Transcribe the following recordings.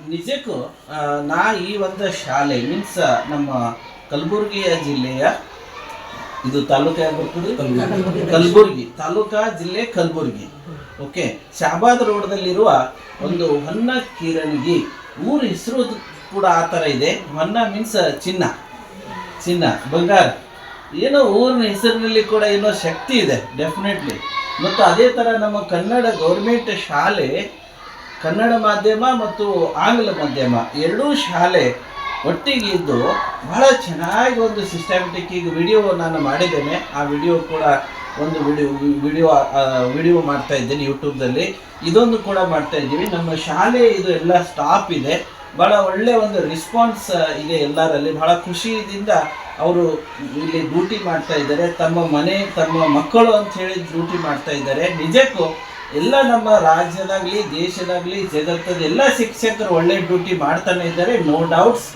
ನಿಜಕ್ಕೂ ನಾ ಈ ಒಂದು ಶಾಲೆ ಮೀನ್ಸ್ ನಮ್ಮ ಕಲಬುರಗಿಯ ಜಿಲ್ಲೆಯ ಇದು ತಾಲೂಕು ಬರ್ತದೆ ಕಲಬುರಗಿ ತಾಲೂಕಾ ಜಿಲ್ಲೆ ಕಲಬುರಗಿ. ಓಕೆ, ಶಾಬಾದ್ ರೋಡ್ದಲ್ಲಿರುವ ಒಂದು ಹೊನ್ನ ಕಿರಣಗಿ ಊರ ಹೆಸರು ಕೂಡ ಆ ಥರ ಇದೆ. ಹೊನ್ನ ಮೀನ್ಸ್ ಚಿನ್ನ, ಚಿನ್ನ ಬಂಗಾರ. ಏನೋ ಊರಿನ ಹೆಸರಿನಲ್ಲಿ ಕೂಡ ಏನೋ ಶಕ್ತಿ ಇದೆ ಡೆಫಿನೆಟ್ಲಿ. ಮತ್ತು ಅದೇ ಥರ ನಮ್ಮ ಕನ್ನಡ ಗೌರ್ಮೆಂಟ್ ಶಾಲೆ ಕನ್ನಡ ಮಾಧ್ಯಮ ಮತ್ತು ಆಂಗ್ಲ ಮಾಧ್ಯಮ ಎರಡೂ ಶಾಲೆ ಒಟ್ಟಿಗೆ ಇದ್ದು ಬಹಳ ಚೆನ್ನಾಗಿ ಒಂದು ಸಿಸ್ಟಮ್ಯಾಟಿಕ್ ಈಗ ವಿಡಿಯೋ ನಾನು ಮಾಡಿದ್ದೇನೆ. ಆ ವಿಡಿಯೋ ಕೂಡ ಒಂದು ವಿಡಿಯೋ ಮಾಡ್ತಾ ಇದ್ದೇನೆ ಯೂಟ್ಯೂಬ್ದಲ್ಲಿ. ಇದೊಂದು ಕೂಡ ಮಾಡ್ತಾ ಇದ್ದೀವಿ. ನಮ್ಮ ಶಾಲೆ ಇದು ಎಲ್ಲ ಸ್ಟಾಫ್ ಇದೆ, ಭಾಳ ಒಳ್ಳೆಯ ಒಂದು ರೆಸ್ಪಾನ್ಸ್ ಇದೆ ಎಲ್ಲರಲ್ಲಿ. ಬಹಳ ಖುಷಿಯಿಂದ ಅವರು ಇಲ್ಲಿ ಡ್ಯೂಟಿ ಮಾಡ್ತಾ ಇದ್ದಾರೆ. ತಮ್ಮ ಮನೆ ತಮ್ಮ ಮಕ್ಕಳು ಅಂತ ಹೇಳಿ ಡ್ಯೂಟಿ ಮಾಡ್ತಾ ಇದ್ದಾರೆ. ನಿಜಕ್ಕೂ ಎಲ್ಲ ನಮ್ಮ ರಾಜ್ಯದಾಗಲಿ ದೇಶದಾಗಲಿ ಜಗತ್ತದ ಎಲ್ಲ ಶಿಕ್ಷಕರು ಒಳ್ಳೆ ಡ್ಯೂಟಿ ಮಾಡ್ತಾನೆ ಇದ್ದಾರೆ, ನೋ ಡೌಟ್ಸ್.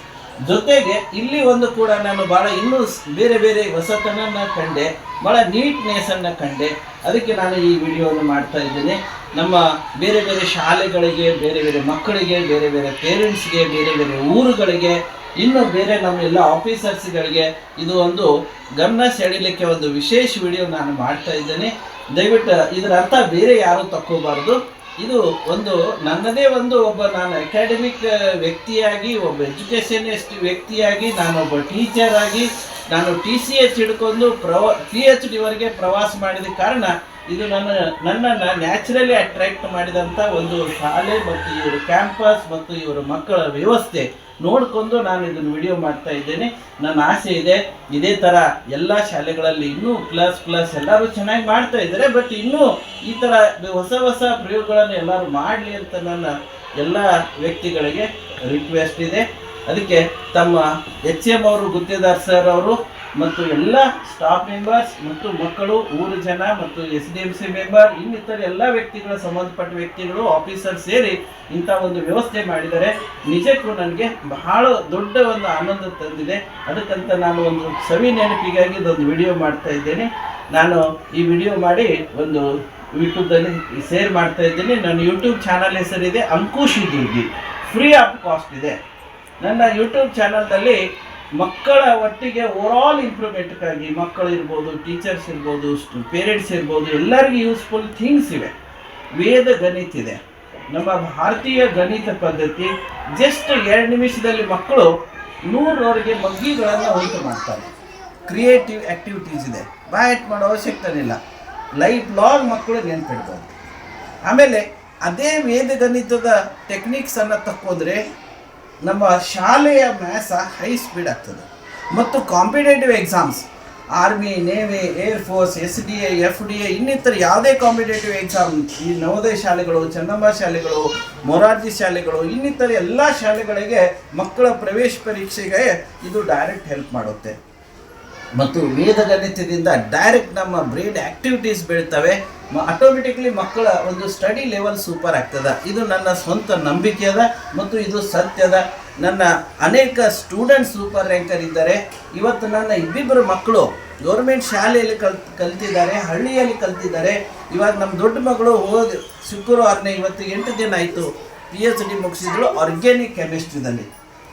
ಜೊತೆಗೆ ಇಲ್ಲಿ ಒಂದು ಕೂಡ ನಾನು ಭಾಳ ಇನ್ನೂ ಬೇರೆ ಬೇರೆ ಹೊಸತನನ್ನು ಕಂಡೆ, ಭಾಳ ನೀಟ್ನೆಸ್ಸನ್ನು ಕಂಡೆ. ಅದಕ್ಕೆ ನಾನು ಈ ವಿಡಿಯೋವನ್ನು ಮಾಡ್ತಾ ಇದ್ದೇನೆ. ನಮ್ಮ ಬೇರೆ ಬೇರೆ ಶಾಲೆಗಳಿಗೆ, ಬೇರೆ ಬೇರೆ ಮಕ್ಕಳಿಗೆ, ಬೇರೆ ಬೇರೆ ಪೇರೆಂಟ್ಸ್ಗೆ, ಬೇರೆ ಬೇರೆ ಊರುಗಳಿಗೆ, ಇನ್ನು ಬೇರೆ ನಮ್ಮೆಲ್ಲ ಆಫೀಸರ್ಸ್ಗಳಿಗೆ ಇದು ಒಂದು ಗಮನ ಸೆಳೀಲಿಕ್ಕೆ ಒಂದು ವಿಶೇಷ ವಿಡಿಯೋ ನಾನು ಮಾಡ್ತಾ ಇದ್ದೇನೆ. ದಯವಿಟ್ಟು ಇದರ ಅರ್ಥ ಬೇರೆ ಯಾರೂ ತಕ್ಕೋಬಾರ್ದು. ಇದು ಒಂದು ನನ್ನದೇ ಒಂದು ನಾನು ಅಕಾಡೆಮಿಕ್ ವ್ಯಕ್ತಿಯಾಗಿ, ಒಬ್ಬ ಎಜುಕೇಷನಿಸ್ಟ್ ವ್ಯಕ್ತಿಯಾಗಿ, ನಾನೊಬ್ಬ ಟೀಚರ್ ಆಗಿ, ನಾನು TCH ಹಿಡ್ಕೊಂಡು PhD ವರೆಗೆ ಪ್ರವಾಸ ಮಾಡಿದ ಕಾರಣ ಇದು ನನ್ನನ್ನು ನ್ಯಾಚುರಲಿ ಅಟ್ರಾಕ್ಟ್ ಮಾಡಿದಂಥ ಒಂದು ಶಾಲೆ ಮತ್ತು ಇವರ ಕ್ಯಾಂಪಸ್ ಮತ್ತು ಇವರ ಮಕ್ಕಳ ವ್ಯವಸ್ಥೆ ನೋಡಿಕೊಂಡು ನಾನು ಇದನ್ನು ವಿಡಿಯೋ ಮಾಡ್ತಾ ಇದ್ದೇನೆ. ನನ್ನ ಆಸೆ ಇದೆ ಇದೇ ಥರ ಎಲ್ಲ ಶಾಲೆಗಳಲ್ಲಿ ಇನ್ನೂ ಪ್ಲಸ್ ಎಲ್ಲರೂ ಚೆನ್ನಾಗಿ ಮಾಡ್ತಾ ಇದ್ದಾರೆ. ಬಟ್ ಇನ್ನೂ ಈ ಥರ ಹೊಸ ಪ್ರಯೋಗಗಳನ್ನು ಎಲ್ಲರೂ ಮಾಡಲಿ ಅಂತ ನನ್ನ ಎಲ್ಲ ವ್ಯಕ್ತಿಗಳಿಗೆ ರಿಕ್ವೆಸ್ಟ್ ಇದೆ. ಅದಕ್ಕೆ ತಮ್ಮ HM ಅವರು, ಗುತ್ತೇದಾರ್ ಸರ್ ಅವರು ಮತ್ತು ಎಲ್ಲ ಸ್ಟಾಫ್ ಮೆಂಬರ್ಸ್ ಮತ್ತು ಮಕ್ಕಳು, ಊರು ಜನ ಮತ್ತು SDMC ಮೆಂಬರ್, ಇನ್ನಿತರ ಎಲ್ಲ ವ್ಯಕ್ತಿಗಳ ಸಂಬಂಧಪಟ್ಟ ವ್ಯಕ್ತಿಗಳು, ಆಫೀಸರ್ ಸೇರಿ ಇಂಥ ಒಂದು ವ್ಯವಸ್ಥೆ ಮಾಡಿದ್ದಾರೆ. ನಿಜಕ್ಕೂ ನನಗೆ ಬಹಳ ದೊಡ್ಡ ಒಂದು ಆನಂದ ತಂದಿದೆ. ಅದಕ್ಕಂತ ನಾನು ಒಂದು ಸವಿ ನೆನಪಿಗಾಗಿ ಇದೊಂದು ವಿಡಿಯೋ ಮಾಡ್ತಾ ಇದ್ದೇನೆ. ನಾನು ಈ ವಿಡಿಯೋ ಮಾಡಿ ಒಂದು ಯೂಟ್ಯೂಬ್ದಲ್ಲಿ ಶೇರ್ ಮಾಡ್ತಾ ಇದ್ದೇನೆ. ನನ್ನ ಯೂಟ್ಯೂಬ್ ಚಾನಲ್ ಹೆಸರಿದೆ ಅಂಕುಶ್ ದುರ್ಗಿ, ಫ್ರೀ ಆಫ್ ಕಾಸ್ಟ್ ಇದೆ. ನನ್ನ ಯೂಟ್ಯೂಬ್ ಚಾನಲ್ನಲ್ಲಿ ಮಕ್ಕಳ ಒಟ್ಟಿಗೆ ಓವರಾಲ್ ಇಂಪ್ರೂವ್ಮೆಂಟ್ಗಾಗಿ ಮಕ್ಕಳು ಇರ್ಬೋದು, ಟೀಚರ್ಸ್ ಇರ್ಬೋದು, ಪೇರೆಂಟ್ಸ್ ಇರ್ಬೋದು, ಎಲ್ಲರಿಗೂ ಯೂಸ್ಫುಲ್ ಥಿಂಗ್ಸ್ ಇವೆ. ವೇದ ಗಣಿತ ಇದೆ, ನಮ್ಮ ಭಾರತೀಯ ಗಣಿತ ಪದ್ಧತಿ. ಜಸ್ಟ್ 2 ನಿಮಿಷದಲ್ಲಿ ಮಕ್ಕಳು 100ರವರೆಗೆ ಮಗ್ಗಿಗಳನ್ನು ಉಂಟು ಮಾಡ್ತಾರೆ. ಕ್ರಿಯೇಟಿವ್ ಆ್ಯಕ್ಟಿವಿಟೀಸ್ ಇದೆ, ಬಾಯಟ್ ಮಾಡೋ ಅವಶ್ಯಕತೆ ಇಲ್ಲ, ಲೈಫ್ ಲಾಂಗ್ ಮಕ್ಕಳು ನೆನ್ಪಿಡ್ಬೋದು. ಆಮೇಲೆ ಅದೇ ವೇದ ಗಣಿತದ ಟೆಕ್ನಿಕ್ಸನ್ನು ತಕ್ಕೋದ್ರೆ ನಮ್ಮ ಶಾಲೆಯ ಮ್ಯಾಥ್ಸ್ ಹೈ ಸ್ಪೀಡ್ ಆಗ್ತದೆ. ಮತ್ತು competitive exams, army, navy, air force, SDA, FDA, ಇನ್ನಿತರ ಯಾವುದೇ ಕಾಂಪಿಟೇಟಿವ್ ಎಕ್ಸಾಮ್, ಈ ನವೋದಯ ಶಾಲೆಗಳು, ಚೆನ್ನಮ್ಮ ಶಾಲೆಗಳು, ಮೊರಾರ್ಜಿ ಶಾಲೆಗಳು, ಇನ್ನಿತರ ಎಲ್ಲ ಶಾಲೆಗಳಿಗೆ ಮಕ್ಕಳ ಪ್ರವೇಶ ಪರೀಕ್ಷೆಗೆ ಇದು ಡೈರೆಕ್ಟ್ ಹೆಲ್ಪ್ ಮಾಡುತ್ತೆ. ಮತ್ತು ವೇದ ಗಣಿತದಿಂದ ಡೈರೆಕ್ಟ್ ನಮ್ಮ ಬ್ರೈನ್ ಆ್ಯಕ್ಟಿವಿಟೀಸ್ ಬೆಳ್ತವೆ. ಆಟೋಮೆಟಿಕ್ಲಿ ಮಕ್ಕಳ ಒಂದು ಸ್ಟಡಿ ಲೆವೆಲ್ ಸೂಪರ್ ಆಗ್ತದೆ. ಇದು ನನ್ನ ಸ್ವಂತ ನಂಬಿಕೆ ಅದ ಮತ್ತು ಇದು ಸತ್ಯದ. ನನ್ನ ಅನೇಕ ಸ್ಟೂಡೆಂಟ್ಸ್ ಸೂಪರ್ ರ್ಯಾಂಕರ್ ಇದ್ದಾರೆ. ಇವತ್ತು ನನ್ನ ಇಬ್ಬಿಬ್ಬರು ಮಕ್ಕಳು ಗೌರ್ಮೆಂಟ್ ಶಾಲೆಯಲ್ಲಿ ಕಲ್ತಿದ್ದಾರೆ, ಹಳ್ಳಿಯಲ್ಲಿ ಕಲ್ತಿದ್ದಾರೆ. ಇವಾಗ ನಮ್ಮ ದೊಡ್ಡ ಮಗಳು ಶುಕ್ರವಾರನೇ ಇವತ್ತು 8 ದಿನ ಆಯಿತು PhD ಮುಗಿಸಿದ್ರು ಆರ್ಗ್ಯಾನಿಕ್ ಕೆಮಿಸ್ಟ್ರಿದಲ್ಲಿ.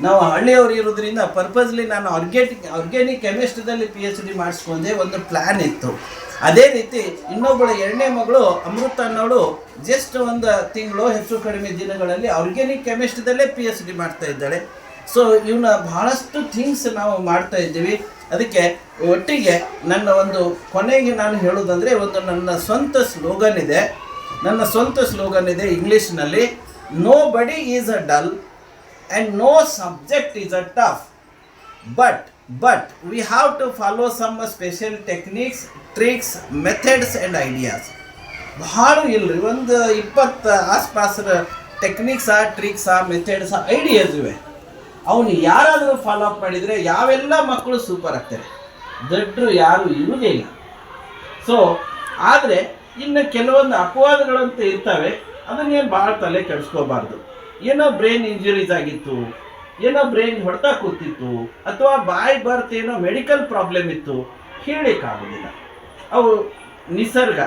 ನಾವು ಹಳ್ಳಿಯವರು ಇರೋದ್ರಿಂದ ಪರ್ಪಸ್ಲಿ ನಾನು ಆರ್ಗ್ಯಾನಿಕ್ ಕೆಮಿಸ್ಟ್ರಿದಲ್ಲಿ PhD ಮಾಡಿಸ್ಕೊಂಡೆ, ಒಂದು ಪ್ಲ್ಯಾನ್ ಇತ್ತು. ಅದೇ ರೀತಿ ಇನ್ನೊಬ್ಬಳು 2ನೇ ಮಗಳು ಅಮೃತ ಅನ್ನೋಳು ಜಸ್ಟ್ ಒಂದು ತಿಂಗಳು ಹೆಚ್ಚು ಕಡಿಮೆ ದಿನಗಳಲ್ಲಿ ಆರ್ಗ್ಯಾನಿಕ್ ಕೆಮಿಸ್ಟ್ರಿದಲ್ಲೇ PhD ಮಾಡ್ತಾ ಇದ್ದಾಳೆ. ಸೊ ಇವನ್ನ ಬಹಳಷ್ಟು ಥಿಂಗ್ಸ್ ನಾವು ಮಾಡ್ತಾ ಇದ್ದೀವಿ. ಅದಕ್ಕೆ ಒಟ್ಟಿಗೆ ನನ್ನ ಒಂದು ಕೊನೆಗೆ ನಾನು ಹೇಳೋದಂದರೆ ಒಂದು ನನ್ನ ಸ್ವಂತ ಸ್ಲೋಗನ್ ಇದೆ ಇಂಗ್ಲೀಷ್ನಲ್ಲಿ. ನೋ ಬಡಿ is a dull and no subject is a tough, but we have to follow some special techniques, tricks, methods and ideas. ಬಹಳ ಇಲ್ರಿ, ಒಂದು 20 ಆಸ್ಪಾಸರ ಟೆಕ್ನಿಕ್ಸಾ, ಟ್ರಿಕ್ಸಾ, ಮೆಥಡ್ಸಾ, ಐಡಿಯಾಸ್ ಇವೆ. ಅವನು ಯಾರಾದರೂ ಫಾಲೋ ಅಪ್ ಮಾಡಿದರೆ ಯಾವೆಲ್ಲ ಮಕ್ಕಳು ಸೂಪರ್ ಆಗ್ತಾರೆ, ದೊಡ್ಡರು ಯಾರು ಇರುವುದೇ ಇಲ್ಲ. ಸೊ ಆದರೆ ಇನ್ನು ಕೆಲವೊಂದು ಅಪವಾದಗಳಂತ ಇರ್ತವೆ, ಅದನ್ನೇನು ಭಾಳ ತಲೆ ಕೆಡಿಸ್ಕೋಬಾರ್ದು. ಏನೋ ಬ್ರೈನ್ ಇಂಜುರೀಸ್ ಆಗಿತ್ತು, ಏನೋ ಬ್ರೈನ್ ಹೊಡೆತ ಕೂತಿತ್ತು, ಅಥವಾ ಬಾಯ್ ಬರ್ತ್ ಏನೋ ಮೆಡಿಕಲ್ ಪ್ರಾಬ್ಲಮ್ ಇತ್ತು, ಹೇಳಲಿಕ್ಕಾಗೋದಿಲ್ಲ. ಅವು ನಿಸರ್ಗ,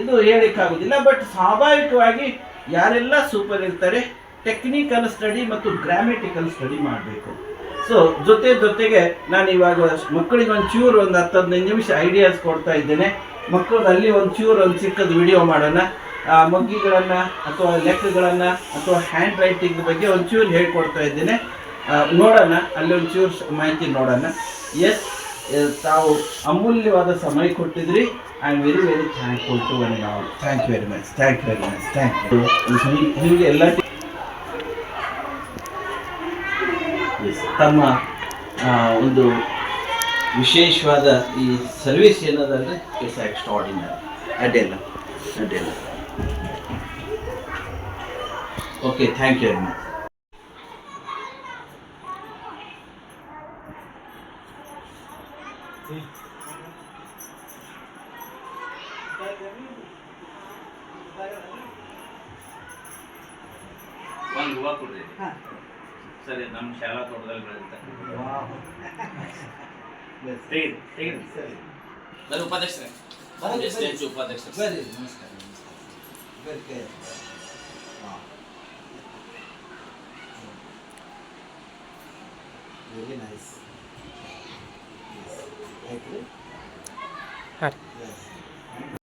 ಇದು ಹೇಳಲಿಕ್ಕಾಗೋದಿಲ್ಲ. ಬಟ್ ಸ್ವಾಭಾವಿಕವಾಗಿ ಯಾರೆಲ್ಲ ಸೂಪರ್ ಇರ್ತಾರೆ ಟೆಕ್ನಿಕಲ್ ಸ್ಟಡಿ ಮತ್ತು ಗ್ರಾಮೆಟಿಕಲ್ ಸ್ಟಡಿ ಮಾಡಬೇಕು. ಸೊ ಜೊತೆಗೆ ನಾನು ಇವಾಗ ಮಕ್ಕಳಿಗೆ ಒಂಚೂರು ಒಂದು 10-15 ನಿಮಿಷ ಐಡಿಯಾಸ್ ಕೊಡ್ತಾ ಇದ್ದೇನೆ. ಮಕ್ಕಳಲ್ಲಿ ಒಂಚೂರು ಒಂದು ಚಿಕ್ಕದು ವಿಡಿಯೋ ಮಾಡೋಣ. ಮಗ್ಗಿಗಳನ್ನು ಅಥವಾ ಲೆಕ್ಕಗಳನ್ನು ಅಥವಾ ಹ್ಯಾಂಡ್ ರೈಟಿಂಗ್ ಬಗ್ಗೆ ಒಂಚೂರು ಹೇಳ್ಕೊಡ್ತಾ ಇದ್ದೇನೆ. ನೋಡೋಣ, ಅಲ್ಲಿ ಒಂಚೂರು ಮಾಹಿತಿ ನೋಡೋಣ. ಎಸ್, ತಾವು ಅಮೂಲ್ಯವಾದ ಸಮಯ ಕೊಟ್ಟಿದ್ರಿ. I am very very thankful to one all. Thank you very much, thank you very much, thank you. ಹೀಗೆ ಎಲ್ಲ ತಮ್ಮ ಒಂದು ವಿಶೇಷವಾದ ಈ ಸರ್ವಿಸ್ ಏನದಂದರೆ ಇಟ್ಸ್ ಎಕ್ಸ್ಟ್ರಾರ್ಡಿನರಿ. ಅಡ್ಡಿಲ್ಲ. Okay, thank you very much. ಒಂದು ಹೂವು ಕೊಡ್ರಿ. ಸರಿ, ನಮ್ಮ ಶಾಲಾ ತೋಟದಲ್ಲಿ ಬೆಳೆಯುತ್ತೆ. ಸರಿ, ಬರೀ ಉಪಾಧ್ಯಕ್ಷರೇ, ಉಪಾಧ್ಯಕ್ಷರು ಬರ್ರಿ. ನಮಸ್ಕಾರ. Very nice. ಆಯ್ತು.